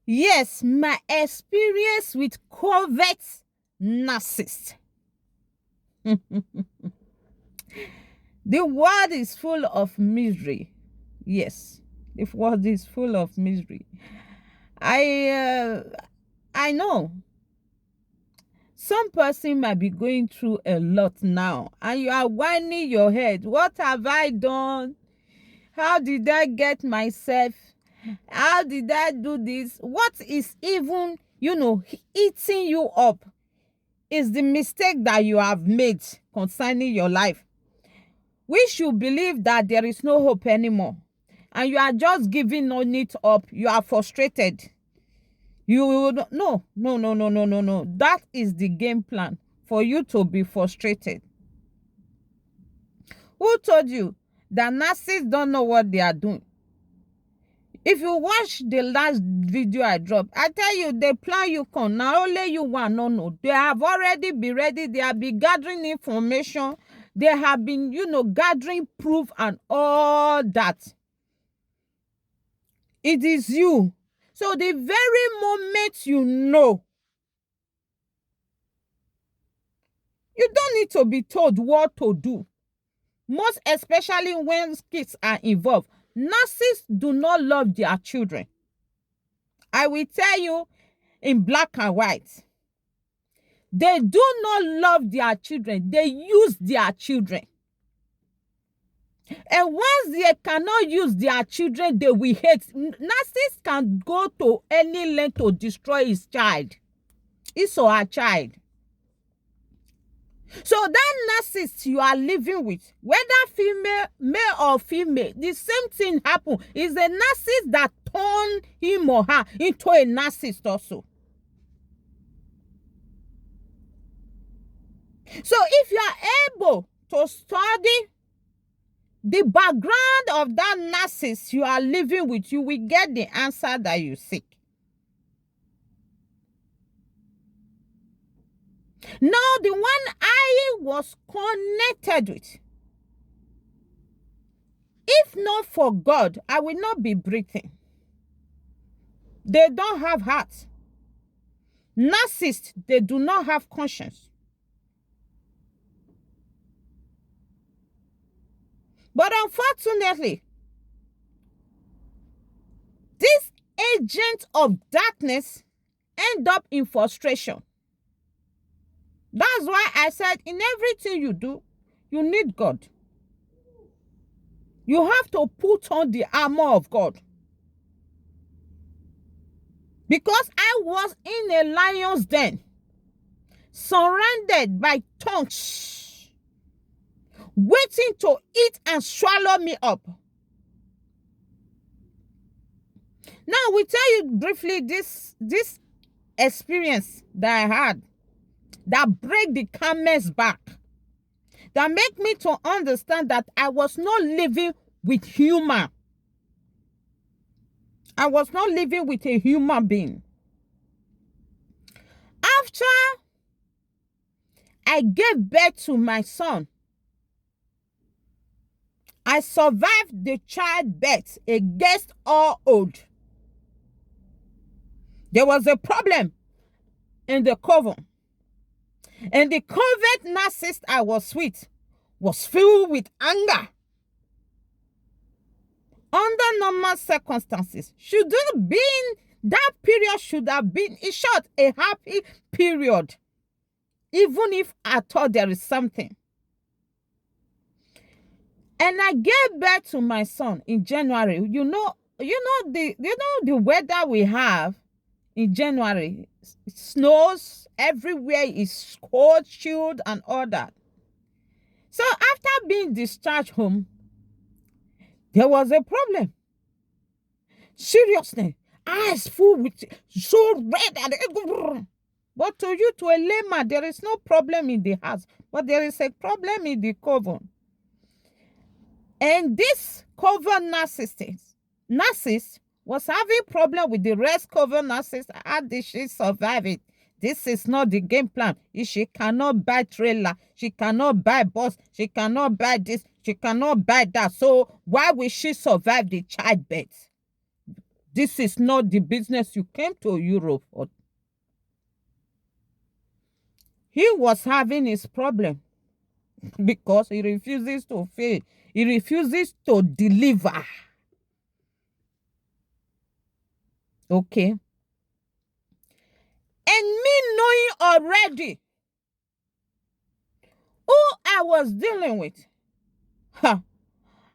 Yes, my experience with covert narcissist. The world is full of misery. Yes, the world is full of misery. I I know some person might be going through a lot now, and you are whining your head. What have I done? How did I get myself? How did I do this? What is even, eating you up is the mistake that you have made concerning your life. We should believe that there is no hope anymore, and you are just giving on it up. You are frustrated. No, no, no, no, no, no, no. That is the game plan for you to be frustrated. Who told you that narcissists don't know what they are doing? If you watch the last video I dropped, I tell you, they plan you con. Now only you want no know. They have already been ready. They have been gathering information. They have been, gathering proof and all that. It is you. So the very moment you don't need to be told what to do. Most especially when kids are involved. Narcissists do not love their children. I will tell you in black and white. They do not love their children. They use their children. And once they cannot use their children, they will hate. Narcissists can go to any length to destroy his child. His or her child. So that narcissist you are living with, whether male or female, the same thing happen. Is a narcissist that turn him or her into a narcissist also. So if you are able to study the background of that narcissist you are living with, you will get the answer that you seek. Now, the one I was connected with, if not for God, I will not be breathing. They don't have heart. Narcissists, they do not have conscience. But unfortunately, this agent of darkness end up in frustration. That's why I said in everything you do, you need God. You have to put on the armor of God. Because I was in a lion's den, surrounded by tongues, waiting to eat and swallow me up. Now, we tell you briefly this experience that I had that break the camel's back, that make me to understand that I was not living with human. I was not living with a human being. After I gave birth to my son, I survived the childbirth against all odds. There was a problem in the coven. And the covert narcissist I was with was filled with anger. Under normal circumstances, that period should have been, in short, a happy period. Even if I thought there is something. And I gave birth to my son in January. You know the weather we have in January. It snows everywhere, is cold, chilled, and all that. So after being discharged home, there was a problem. Seriously, eyes full with so red and but to you, to a layman, there is no problem in the house, but there is a problem in the coven. And this coven narcissist was having problem with the rest coven narcissist. How did she survive it? This is not the game plan. If she cannot buy trailer, she cannot buy bus, she cannot buy this, she cannot buy that. So why will she survive the childbirth? This is not the business you came to Europe for. He was having his problem because he refuses to fail. He refuses to deliver. Okay. And me knowing already who I was dealing with, I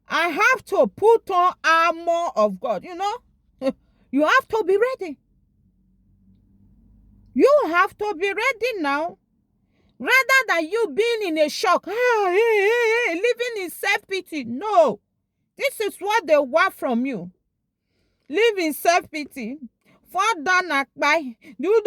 have to put on armor of God. You know, you have to be ready. You have to be ready now. Rather than you being in a shock, living in self-pity. No, this is what they want from you. Live in self-pity. Fall down and cry. You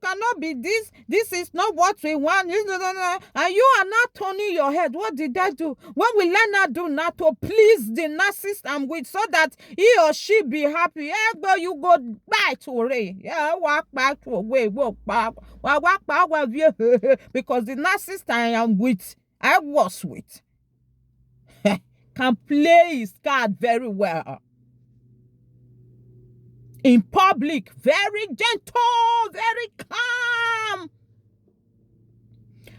cannot be this. This is not what we want. And you are not turning your head. What did I do? What will I not do now to please the narcissist I'm with so that he or she be happy? Yeah, but you go back to Ray. Yeah, walk back to away. Walk back. Because the narcissist I was with, can play his card very well. In public, very gentle, very calm.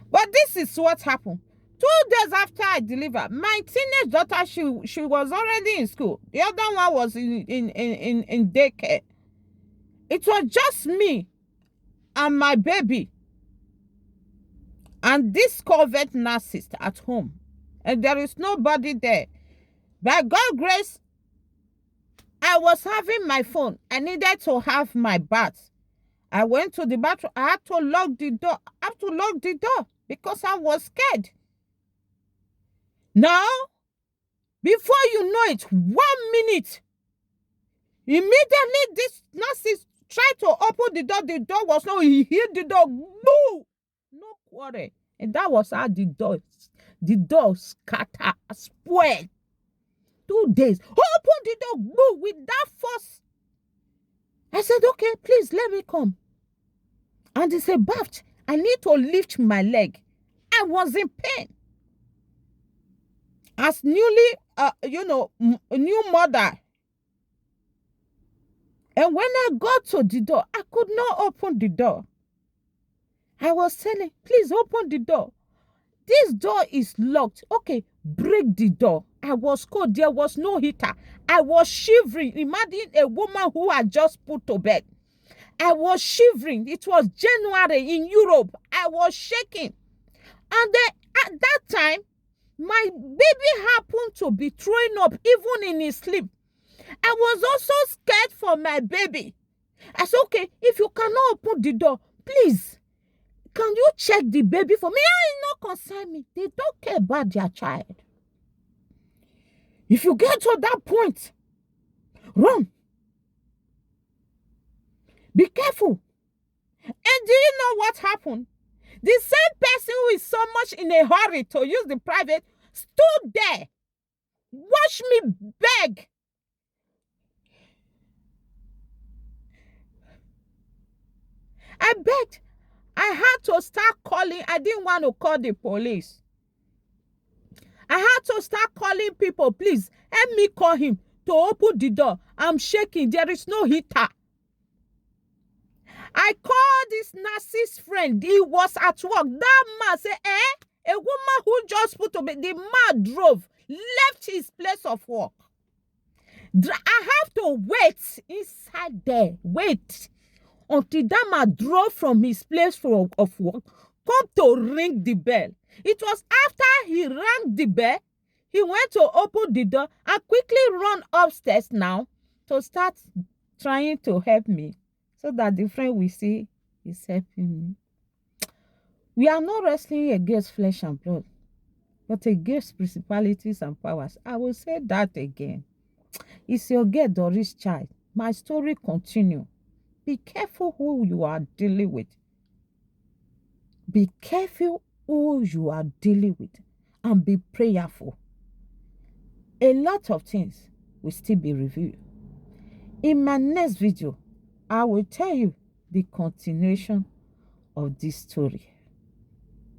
But this is what happened. 2 days after I delivered, my teenage daughter, she was already in school. The other one was in daycare. It was just me and my baby and this covert narcissist at home. And there is nobody there. By God's grace, I was having my phone. I needed to have my bath. I went to the bathroom. I had to lock the door. I have to lock the door because I was scared. Now, before you know it, 1 minute, immediately this narcissist tried to open the door. The door was not. He hit the door. Boo! No quarrel. And that was how the door scattered, spoiled. 2 days. Open the door. Boo! With that force. I said, okay, please let me come. And he said, Baft, I need to lift my leg. I was in pain. As newly, new mother. And when I got to the door, I could not open the door. I was telling, please open the door. This door is locked. Okay, break the door. I was cold. There was no heater. I was shivering. Imagine a woman who had just put to bed. I was shivering. It was January in Europe. I was shaking. And then at that time, my baby happened to be throwing up even in his sleep. I was also scared for my baby. I said, okay, if you cannot open the door, please, can you check the baby for me? I not concern me. They don't care about their child. If you get to that point, run. Be careful. And do you know what happened? The same person who is so much in a hurry to use the private stood there, watched me beg. I begged. I had to start calling. I didn't want to call the police. I had to start calling people. Please, help me call him to open the door. I'm shaking. There is no heater. I called this narcissist friend. He was at work. That man said, a woman who just put to bed. The man drove, left his place of work. I have to wait inside there. Wait until that man drove from his place of work, come to ring the bell. It was after he rang the bell, he went to open the door and quickly run upstairs now to start trying to help me so that the friend will see is helping me. We are not wrestling against flesh and blood, but against principalities and powers. I will say that again. It's your girl Doris child. My story continues. Be careful who you are dealing with. Be careful who you are dealing with and be prayerful. A lot of things will still be revealed. In my next video, I will tell you the continuation of this story.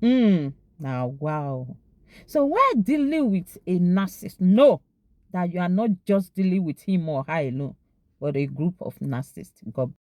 Now, wow. So when dealing with a narcissist, know that you are not just dealing with him or her alone. but a group of narcissists. God